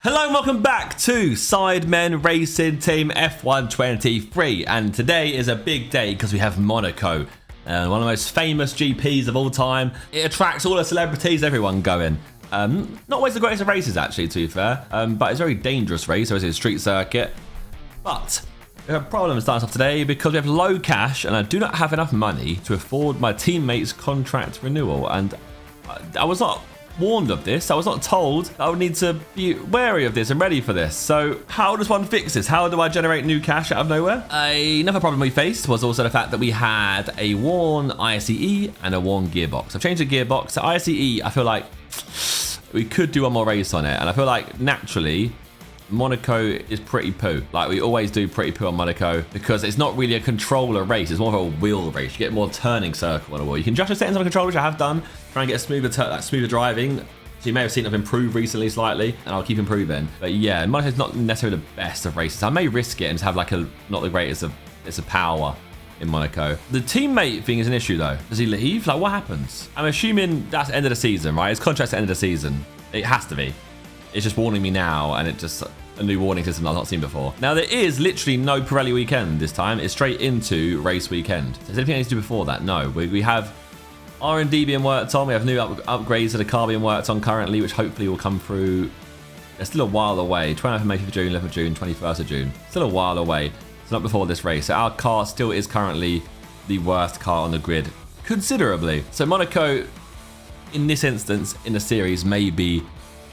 Hello and welcome back to Sidemen Racing Team F123, and today is a big day because we have Monaco, one of the most famous GPs of all time. It attracts all the celebrities, everyone going. Not always the greatest of races actually, to be fair, but it's a very dangerous race, obviously a street circuit. But we have a problem starting off today because we have low cash and I do not have enough money to afford my teammates' contract renewal, and I was not warned of this. I was not told that I would need to be wary of this and ready for this. So how does one fix this? How do I generate new cash out of nowhere? Another problem we faced was also the fact that we had a worn ICE and a worn gearbox. I've changed the gearbox. The ICE, I feel like we could do one more race on it, and I feel like naturally Monaco is pretty poo. Like we always do pretty poo on Monaco because it's not really a controller race. It's more of a wheel race. You get more turning circle on a wheel. You can adjust the settings on the controller, which I have done, try and get a smoother driving. So you may have seen I've improved recently slightly, and I'll keep improving. But yeah, Monaco's not necessarily the best of races. I may risk it and just have like not the greatest of power in Monaco. The teammate thing is an issue though. Does he leave? Like what happens? I'm assuming that's the end of the season, right? His contract's the end of the season. It has to be. It's just warning me now, and it just a new warning system I've not seen before. Now there is literally no Pirelli weekend this time. It's straight into race weekend. Is there anything I need to do before that? No. We have R&D being worked on. We have new upgrades to the car being worked on currently, which hopefully will come through. They're still a while away. 29th of May, 5th of June, 11th of June, 21st of June. Still a while away. It's not before this race. So our car still is currently the worst car on the grid, considerably. So Monaco, in this instance, in the series, may be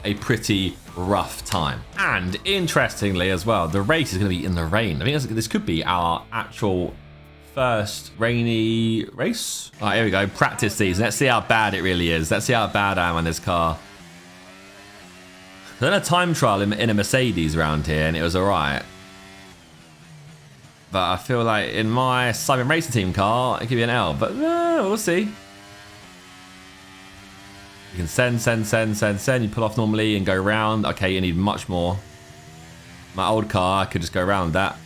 a pretty rough time. And interestingly as well, the race is going to be in the rain. I think this could be our actual first rainy race. All right, here we go. Practice season. Let's see how bad it really is. Let's see how bad I am on this car. I done a time trial in a Mercedes around here, and it was all right. But I feel like in my Sidemen Racing Team car, it could be an L. But we'll see. You can send. You pull off normally and go round. Okay, you need much more. My old car, I could just go around that.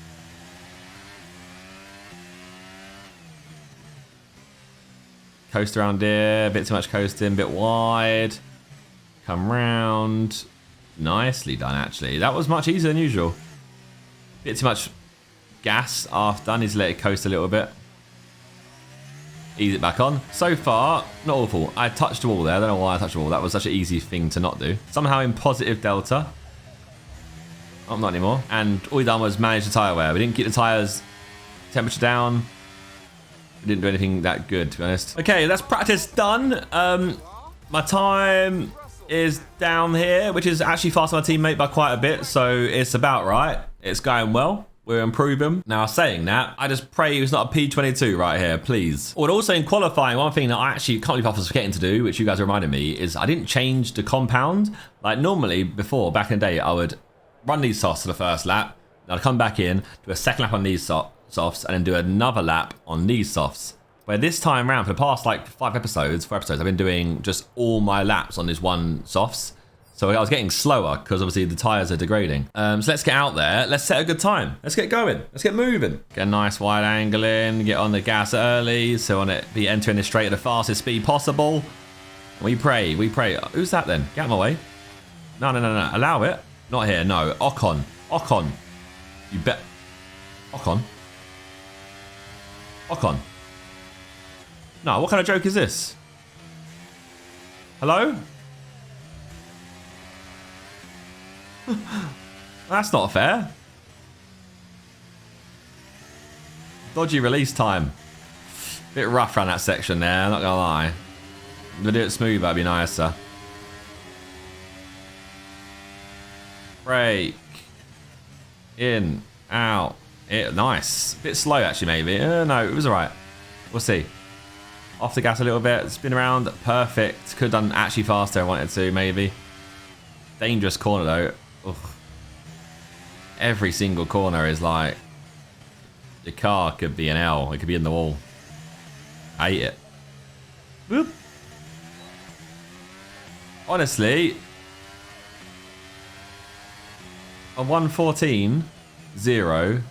Coast around here. A bit too much coasting, a bit wide. Come round. Nicely done, actually. That was much easier than usual. Bit too much gas after. I need to let it coast a little bit. Ease it back on. So far, not awful. I touched the wall there. I don't know why I touched the wall. That was such an easy thing to not do. Somehow in positive delta. Oh, not anymore. And all we done was manage the tyre wear. We didn't keep the tyres temperature down. We didn't do anything that good, to be honest. Okay, that's practice done. My time is down here, which is actually faster than my teammate by quite a bit. So it's about right. It's going well. We're improving. Now, saying that, I just pray it's not a P22 right here, please. Or also in qualifying, one thing that I actually can't believe I was forgetting to do, which you guys reminded me, is I didn't change the compound. Like normally before, back in the day, I would run these softs for the first lap. Then I'd come back in, do a second lap on these softs, and then do another lap on these softs. Where this time around, for the past like 4 episodes, I've been doing just all my laps on this one softs. So I was getting slower because obviously the tyres are degrading. So let's get out there. Let's set a good time. Let's get going. Let's get moving. Get a nice wide angle in. Get on the gas early. So on it, be entering the straight at the fastest speed possible. We pray. We pray. Who's that then? Get out of my way. No. Allow it. Not here. No. Ocon. You bet. Ocon. No, what kind of joke is this? Hello? That's not fair. Dodgy release time. Bit rough around that section there, not gonna lie. If I do it smooth, that'd be nicer. Brake. In. Out. Nice. Bit slow actually, maybe. No, it was alright. We'll see. Off the gas a little bit. Spin around. Perfect. Could have done actually faster if I wanted to, maybe. Dangerous corner though. Ugh. Every single corner is like the car could be an L. It could be in the wall. I hate it. Boop. Honestly, a 114.0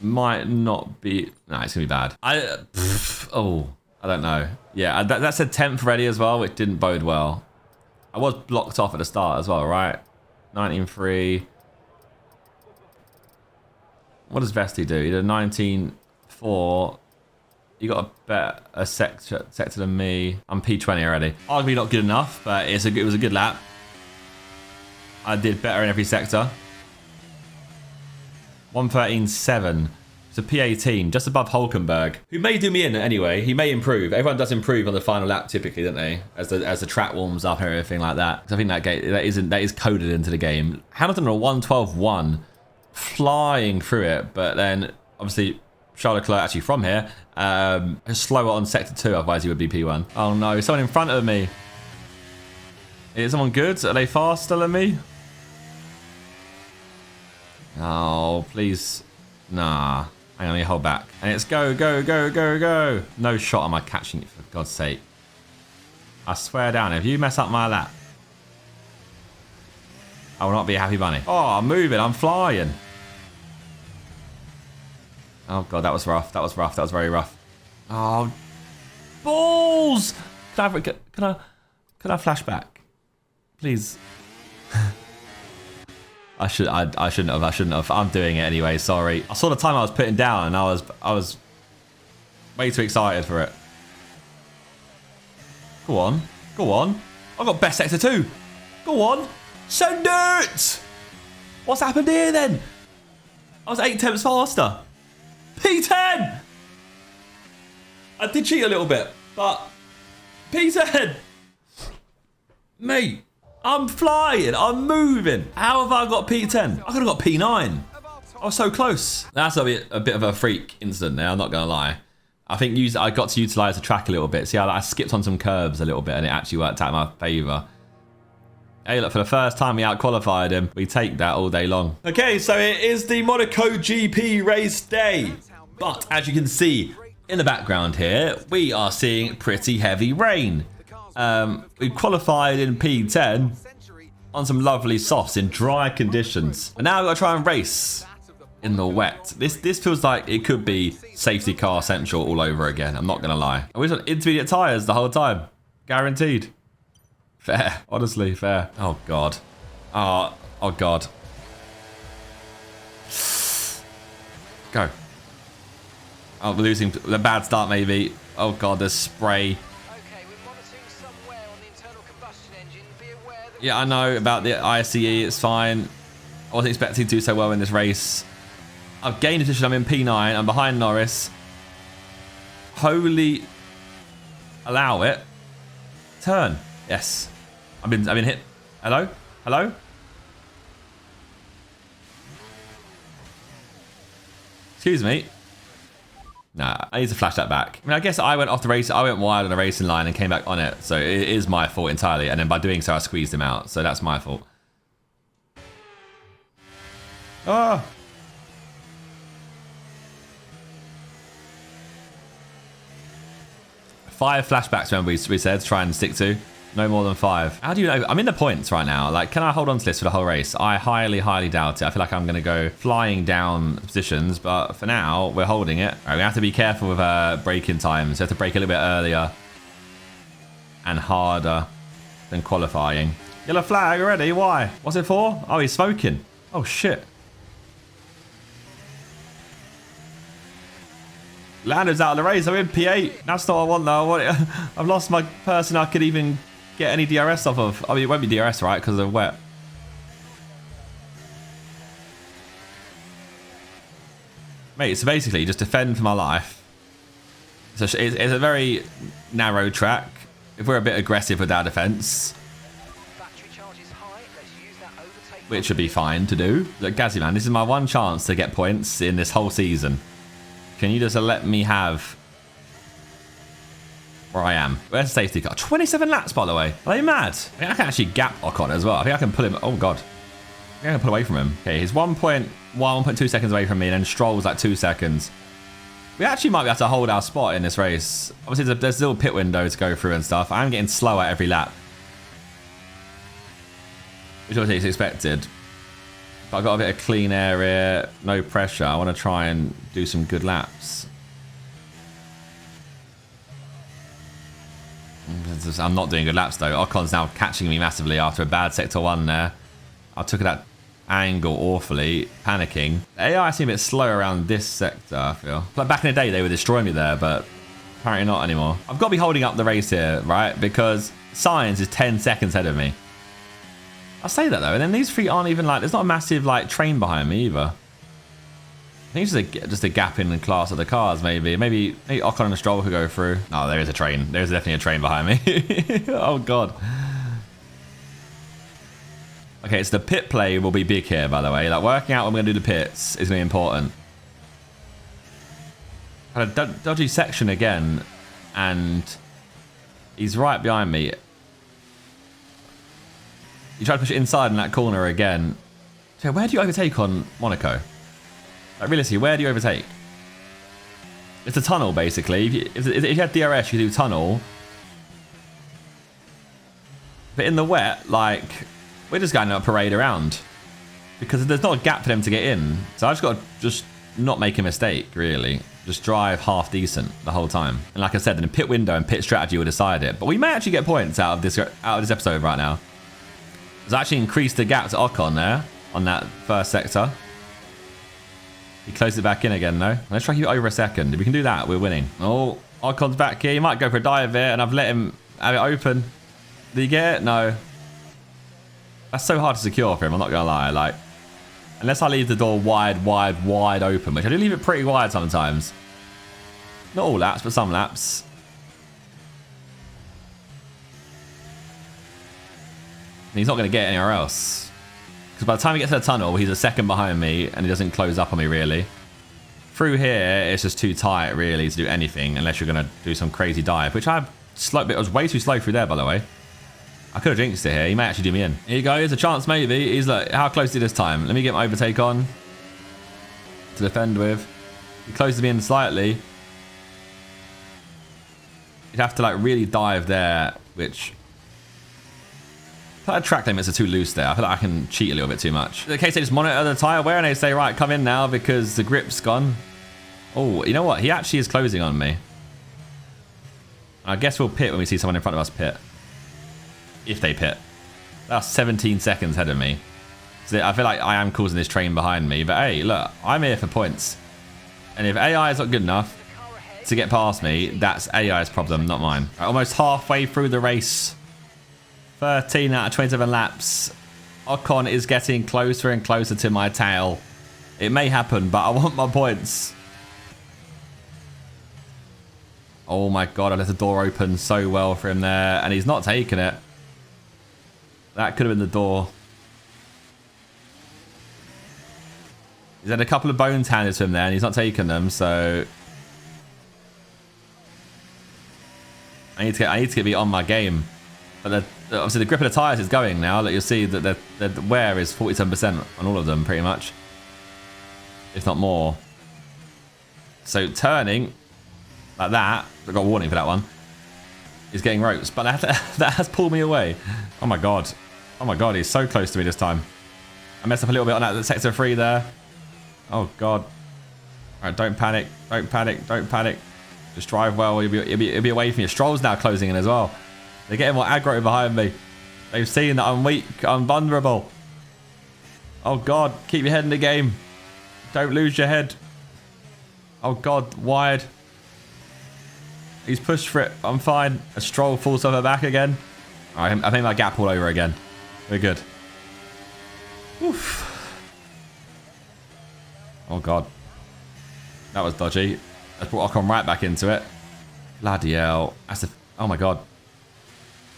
might not be. No, it's gonna be bad. I don't know. Yeah, that said 10th ready as well, which didn't bode well. I was blocked off at the start as well, right? 19.3. What does Vesty do? He did 19.4. You got a sector than me. I'm P20 already. Arguably not good enough, but it was a good lap. I did better in every sector. 113.7. It's a P18, just above Hulkenberg, who may do me in anyway. He may improve. Everyone does improve on the final lap typically, don't they? As the track warms up and everything like that. So I think that is coded into the game. Hamilton on a 112.1, flying through it, but then obviously Charles Leclerc actually from here, slower on sector 2, otherwise he would be P1. Oh no, someone in front of me. Is someone good? Are they faster than me? Oh, please. Nah. Hang on, let me hold back. And it's go, go, go, go, go. No shot am I catching it, for God's sake. I swear down, if you mess up my lap, I will not be a happy bunny. Oh, I'm moving. I'm flying. Oh, God, that was rough. That was rough. That was very rough. Oh, balls. Can I flash back? Please. I shouldn't have. I'm doing it anyway. Sorry. I saw the time I was putting down, and I was way too excited for it. Go on, go on. I got best sector 2. Go on, send it. What's happened here then? I was 8 tenths faster. P10. I did cheat a little bit, but P10. Mate. I'm flying. I'm moving. How have I got P10? I could have got P9. I was so close. That's a bit of a freak incident there. I'm not going to lie. I think I got to utilize the track a little bit. See how I skipped on some curbs a little bit and it actually worked out in my favor. Hey, look, for the first time we out-qualified him. We take that all day long. Okay, so it is the Monaco GP race day. But as you can see in the background here, we are seeing pretty heavy rain. We qualified in P10 on some lovely softs in dry conditions. And now we've got to try and race in the wet. This feels like it could be safety car central all over again. I'm not going to lie. I wish I had intermediate tyres the whole time. Guaranteed. Fair. Honestly, fair. Oh, God. Oh, God. Go. Oh, we're losing. The bad start, maybe. Oh, God, there's spray. Yeah, I know about the ICE. It's fine. I wasn't expecting to do so well in this race. I've gained a position. I'm in P9. I'm behind Norris. Holy. Allow it. Turn. Yes. I've been hit. Hello? Hello? Excuse me. Nah, I need to flash that back. I mean, I guess I went off the race. I went wide on the racing line and came back on it. So it is my fault entirely. And then by doing so, I squeezed him out. So that's my fault. Ah. Five flashbacks, remember we said, try and stick to. No more than 5. How do you know? I'm in the points right now. Like, can I hold on to this for the whole race? I highly, highly doubt it. I feel like I'm going to go flying down positions, but for now, we're holding it. All right, we have to be careful with braking times. We have to brake a little bit earlier and harder than qualifying. Yellow flag already? Why? What's it for? Oh, he's smoking. Oh, shit. Lando's out of the race. I'm in P8. That's not what I want, though. I've lost my person I could even get any DRS off of. I mean, it won't be DRS, right? Because of wet. Mate, so basically, just defend for my life. So it's a very narrow track. If we're a bit aggressive with our defense, which should be fine to do. Look, Gazzy, man, this is my one chance to get points in this whole season. Can you just let me have where I am? Where's the safety car? 27 laps, by the way. Are they mad? I think I can actually gap Ocon as well. I think I can pull him. Oh, God. I think I can pull away from him. Okay, he's 1.2 seconds away from me, and then Stroll's like 2 seconds. We actually might be able to hold our spot in this race. Obviously, there's a little pit window to go through and stuff. I'm getting slower every lap, which obviously is expected. But I've got a bit of clean air here, no pressure. I want to try and do some good laps. I'm not doing good laps though. Ocon's now catching me massively after a bad sector 1 there. I took that angle awfully, panicking. AI seem a bit slow around this sector, I feel. Like back in the day, they would destroy me there, but apparently not anymore. I've got to be holding up the race here, right? Because Science is 10 seconds ahead of me. I'll say that though, and then these three aren't even like, there's not a massive like train behind me either. I think it's just a gap in the class of the cars, maybe. Maybe Ocon and Stroll could go through. Oh, there is a train. There's definitely a train behind me. Oh, God. Okay, so the pit play will be big here, by the way. Like, working out when we're going to do the pits is going to be important. Had a dodgy section again, and he's right behind me. You try to push it inside in that corner again. So where do you overtake on Monaco? Like, realistically, where do you overtake? It's a tunnel, basically. If you had DRS, you do tunnel. But in the wet, like, we're just going to parade around. Because there's not a gap for them to get in. So I just got to just not make a mistake, really. Just drive half decent the whole time. And like I said, then the pit window and pit strategy will decide it. But we may actually get points out of this episode right now. It's actually increased the gap to Ocon there on that first sector. He closed it back in again, though. Let's try to keep it over a second. If we can do that, we're winning. Oh, Ocon's back here. He might go for a dive here, and I've let him have it open. Did he get it? No. That's so hard to secure for him, I'm not going to lie. Like, unless I leave the door wide open, which I do leave it pretty wide sometimes. Not all laps, but some laps. And he's not going to get anywhere else. Because by the time he gets to the tunnel, he's a second behind me, and he doesn't close up on me, really. Through here, it's just too tight, really, to do anything, unless you're going to do some crazy dive, which I was way too slow through there, by the way. I could have jinxed it here. He may actually do me in. Here you go. Here's a chance, maybe. He's like, how close is he this time? Let me get my overtake on to defend with. He closes me in slightly. You'd have to, like, really dive there, which... The track limits are too loose there. I feel like I can cheat a little bit too much. In case they just monitor the tyre wear and they say, right, come in now because the grip's gone. Oh, you know what? He actually is closing on me. I guess we'll pit when we see someone in front of us pit. If they pit. That's 17 seconds ahead of me. So I feel like I am causing this train behind me. But hey, look, I'm here for points. And if AI is not good enough to get past me, that's AI's problem, not mine. Right, almost halfway through the race. 13 out of 27 laps. Ocon is getting closer and closer to my tail. It may happen, but I want my points. Oh my God, I left the door open so well for him there. And he's not taking it. That could have been the door. He's had a couple of bones handed to him there and he's not taking them, so... I need to be on my game. But obviously the grip of the tyres is going now. Like, you'll see that the wear is 47% on all of them, pretty much. If not more. So turning like that, I got a warning for that one, is getting ropes. But that has pulled me away. Oh my God. Oh my God, he's so close to me this time. I messed up a little bit on that sector 3 there. Oh God. All right, don't panic. Don't panic. Don't panic. Just drive well. You'll be away from you. Stroll's now closing in as well. They're getting more aggro behind me. They've seen that I'm weak. I'm vulnerable. Oh, God. Keep your head in the game. Don't lose your head. Oh, God. Wide. He's pushed for it. I'm fine. A Stroll falls off her back again. All right, I think my gap all over again. We're good. Oof. Oh, God. That was dodgy. That's brought Ocon right back into it. Bloody hell. That's the... Oh, my God.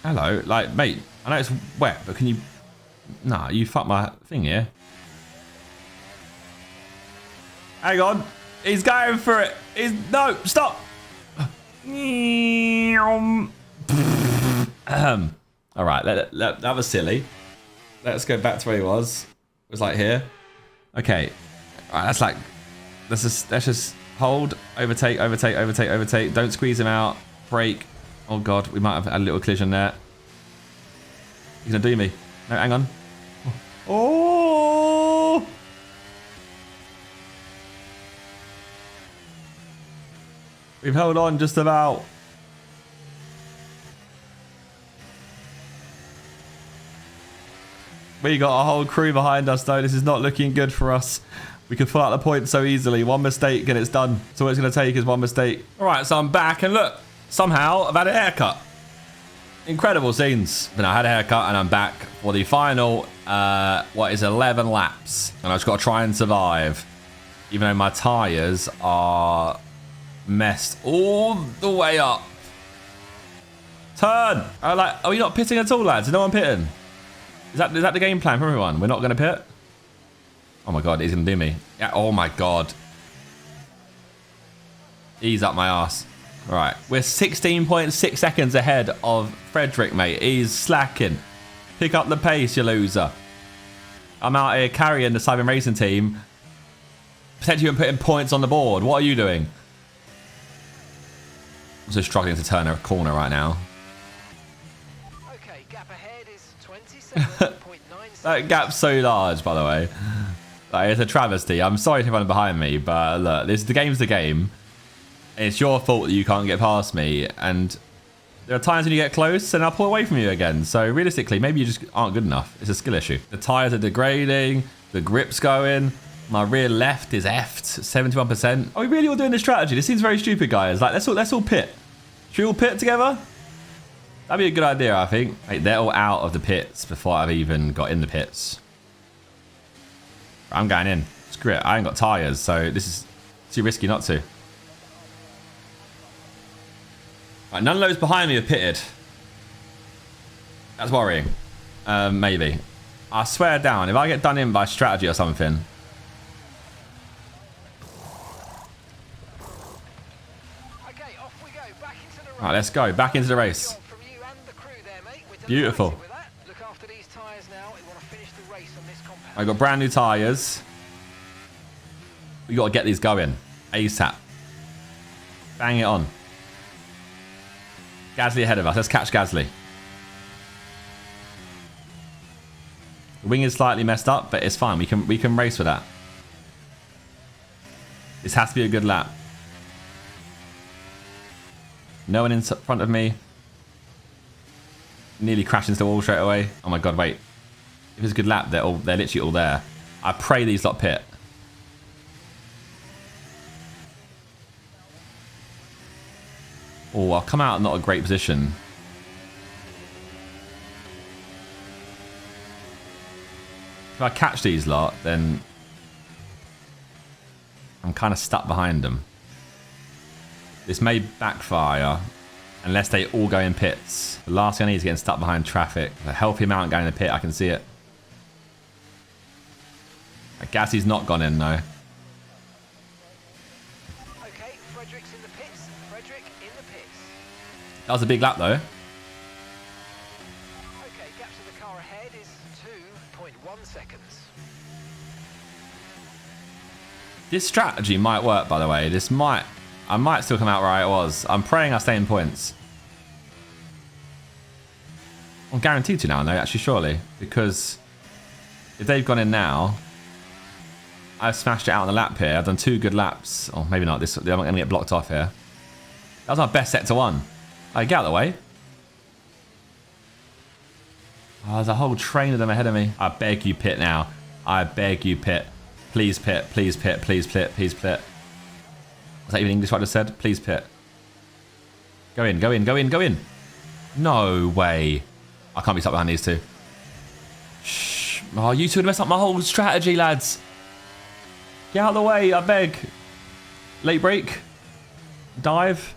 Hello, like, mate, I know it's wet, but can you... Nah, you fucked my thing here. Hang on. He's going for it. No, stop. All right, that was silly. Let's go back to where he was. It was like here. Okay. All right, that's like... Let's just hold, overtake. Don't squeeze him out. Brake. Oh God, we might have had a little collision there. He's gonna do me. No, hang on. Oh! We've held on just about. We got a whole crew behind us, though. This is not looking good for us. We could pull out the point so easily. One mistake and it's done. So what it's going to take is one mistake. All right, so I'm back. And look, somehow I've had a haircut. Incredible scenes. But I had a haircut and I'm back for the final, 11 laps. And I've just got to try and survive. Even though my tyres are messed all the way up. Turn. Are we not pitting at all, lads? Is no one pitting? Is that the game plan for everyone? We're not going to pit? Oh my God, he's going to do me. Yeah, oh my God. He's up my ass. All right, we're 16.6 seconds ahead of Frederick, mate. He's slacking. Pick up the pace, you loser. I'm out here carrying the Cyber Racing team. Potentially even putting points on the board. What are you doing? I'm just struggling to turn a corner right now. Okay, gap ahead is 27.9. That gap's so large, by the way. Like, it's a travesty. I'm sorry to everyone behind me, but look, the game's the game. It's your fault that you can't get past me, and there are times when you get close and I'll pull away from you again. So realistically, maybe you just aren't good enough. It's a skill issue. The tyres are degrading, the grip's going, my rear left is effed, 71%. Are we really all doing this strategy? This seems very stupid, guys. Like, let's all pit. Should we all pit together? That'd be a good idea, I think. Like, they're all out of the pits before I've even got in the pits. I'm going in. Screw it. I ain't got tyres, so this is too risky not to. Right, none of those behind me have pitted. That's worrying. Maybe. I swear down, if I get done in by strategy or something. Okay, off we go. Back into the race. Right, let's go. Back into the race. From you and the crew there, mate. We're Beautiful. delighted with that. Look after these tyres now. We want to finish the race on this compound. I got brand new tyres. We got to get these going. ASAP. Bang it on. Gasly ahead of us. Let's catch Gasly. The wing is slightly messed up, but it's fine. We can race with that. This has to be a good lap. No one in front of me. Nearly crashed into the wall straight away. Oh my God, wait. If it's a good lap, they're literally all there. I pray these lot pit. Oh, I'll come out in not a great position. If I catch these lot, then I'm kind of stuck behind them. This may backfire unless they all go in pits. The last thing I need is getting stuck behind traffic. A healthy amount going in the pit, I can see it. Gasly's not gone in though. Okay, Frederick's in the pits. Frederick in the pits. That was a big lap though. Okay, gap to the car ahead is 2.1 seconds. This strategy might work, by the way. I might still come out where I was. I'm praying I stay in points. I'm guaranteed to now, though, actually, surely. Because if they've gone in now, I've smashed it out on the lap here. I've done 2 good laps. Oh, maybe not. I'm not going to get blocked off here. That was my best set to 1. Right, get out of the way. Oh, there's a whole train of them ahead of me. I beg you, pit now. I beg you, pit. Please pit, please pit, please pit, please pit. Was that even English what I just said? Please pit. Go in, go in, go in, go in. No way. I can't be stuck behind these two. Shh. Oh, you two would mess up my whole strategy, lads. Get out of the way, I beg. Late break. Dive.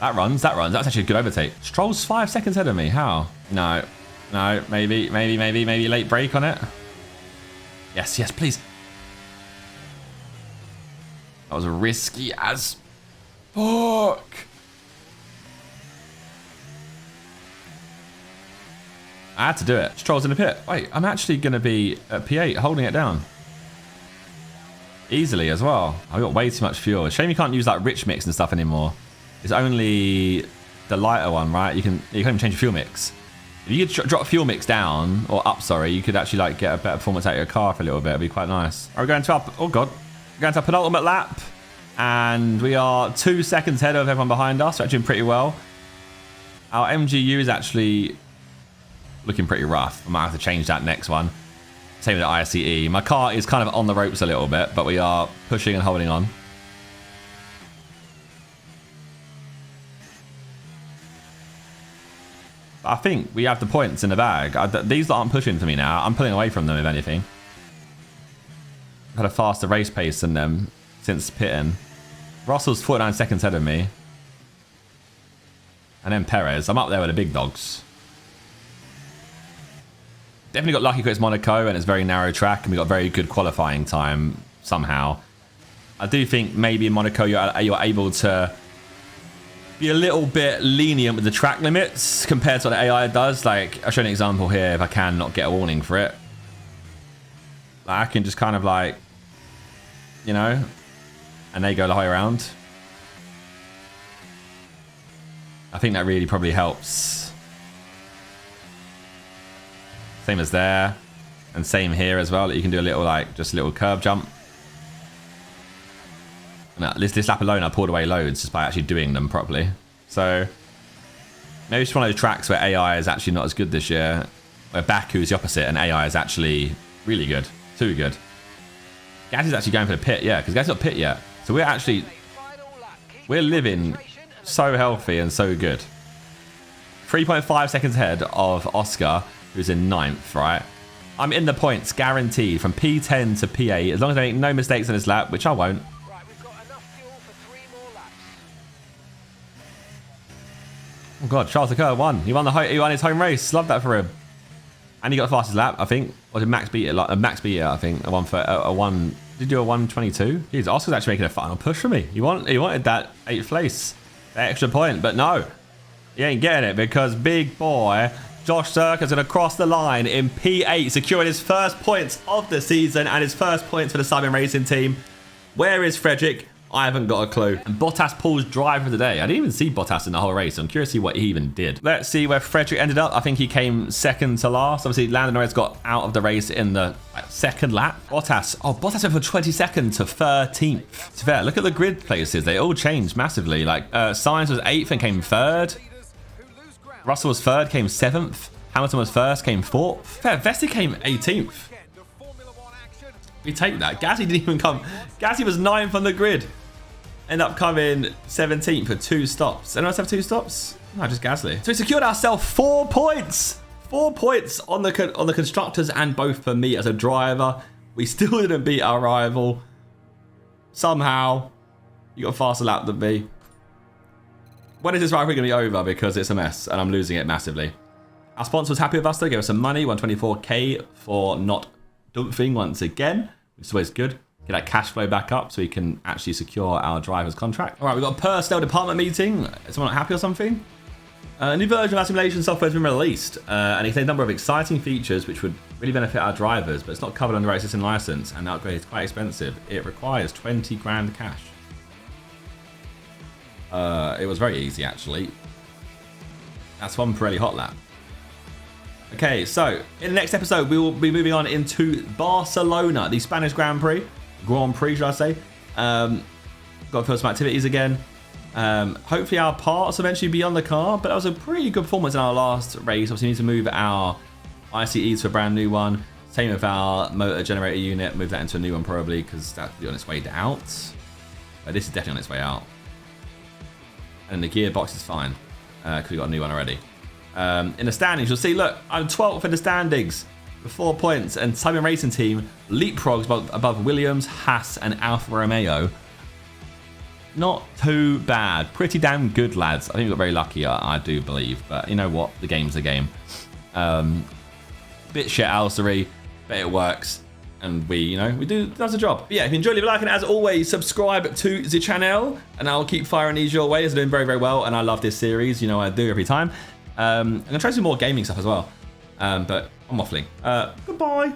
That runs, that runs. That's actually a good overtake. Stroll's 5 seconds ahead of me. How? No. No, maybe late break on it. Yes, yes, please. That was risky as fuck. I had to do it. Stroll's in the pit. Wait, I'm actually going to be at P8 holding it down. Easily as well. I've got way too much fuel. Shame you can't use like rich mix and stuff anymore. It's only the lighter one, right? You can't even change your fuel mix. If you could drop fuel mix down, or up, sorry, you could actually like get a better performance out of your car for a little bit. It'd be quite nice. We're going to our, oh God. We're going to our penultimate lap. And we are 2 seconds ahead of everyone behind us. We're actually doing pretty well. Our MGU is actually looking pretty rough. I might have to change that next one. Same with the ICE. My car is kind of on the ropes a little bit, but we are pushing and holding on. I think we have the points in the bag. These aren't pushing for me now. I'm pulling away from them, if anything. I've had a faster race pace than them since pitting. Russell's 49 seconds ahead of me. And then Perez. I'm up there with the big dogs. Definitely got lucky because it's Monaco and it's a very narrow track, and we got very good qualifying time somehow. I do think maybe in Monaco you're able to be a little bit lenient with the track limits compared to what the AI does. Like, I'll show you an example here if I can not get a warning for it. Like, I can just kind of like, you know, and they go the whole way around. I think that really probably helps. Same as there, and same here as well. That you can do a little, like, just a little curve jump. And this lap alone, I pulled away loads just by actually doing them properly. So maybe it's one of those tracks where AI is actually not as good this year. Where Baku is the opposite, and AI is actually really good, too good. Gazzy's actually going for the pit, yeah, because Gazzy's not pit yet. So we're living so healthy and so good. 3.5 seconds ahead of Oscar, who's in 9th, right? I'm in the points, guaranteed, from P10 to P8, as long as I make no mistakes on this lap, which I won't. Right, we've got enough fuel for 3 more laps. Oh god, Charles Leclerc won. He won his home race. Love that for him. And he got the fastest lap, I think. Or did Max beat it? Max beat it, I think. Did he do a 122? Jeez, Oscar's actually making a final push for me. He wanted that 8th place, that extra point, but no. He ain't getting it because big boy Josh Zerkaa is going to cross the line in P8, securing his first points of the season and his first points for the Simon Racing team. Where is Frederick? I haven't got a clue. And Bottas pulls driver of the day. I didn't even see Bottas in the whole race. I'm curious to see what he even did. Let's see where Frederick ended up. I think he came second to last. Obviously, Lando Norris got out of the race in the second lap. Bottas went from 22nd to 13th. It's fair. Look at the grid places. They all changed massively. Like, Sainz was 8th and came 3rd. Russell was 3rd, came 7th. Hamilton was 1st, came 4th. Fair, Vettel came 18th. We take that. Gasly didn't even come. Gasly was 9th on the grid. End up coming 17th for 2 stops. Anyone else have 2 stops? No, just Gasly. So we secured ourselves 4 points. 4 points on the constructors and both for me as a driver. We still didn't beat our rival. Somehow, you got a faster lap than me. When is this rivalry going to be over? Because it's a mess and I'm losing it massively. Our sponsor was happy with us though, gave us some money, 124k for not dumping once again, which is always good. Get that cash flow back up so we can actually secure our driver's contract. All right, we've got a personnel department meeting. Is someone not happy or something? A new version of our simulation software has been released, and it contains a number of exciting features which would really benefit our drivers, but it's not covered under our existing license, and the upgrade is quite expensive. It requires 20 grand cash. It was very easy, actually. That's one Pirelli hot lap. Okay, so in the next episode, we will be moving on into Barcelona, the Spanish Grand Prix, should I say. Got to fill some activities again. Hopefully our parts eventually be on the car, but that was a pretty good performance in our last race. Obviously, we need to move our ICEs to a brand new one. Same with our motor generator unit, move that into a new one probably, because that'll be on its way out. But this is definitely on its way out. And the gearbox is fine, because we got a new one already. In the standings, you'll see, look, I'm 12th in the standings with 4 points, and Simon Racing Team leapfrogs above Williams, Haas, and Alfa Romeo. Not too bad. Pretty damn good, lads. I think we got very lucky, I do believe. But you know what? The game's the game. Bit shit Alcery, but it works. And we do, that's the job. But yeah, if you enjoyed, leave a like, and as always, subscribe to the channel, and I'll keep firing these your way. It's doing very, very well, and I love this series. You know I do every time. I'm going to try some more gaming stuff as well. But I'm waffling. Goodbye.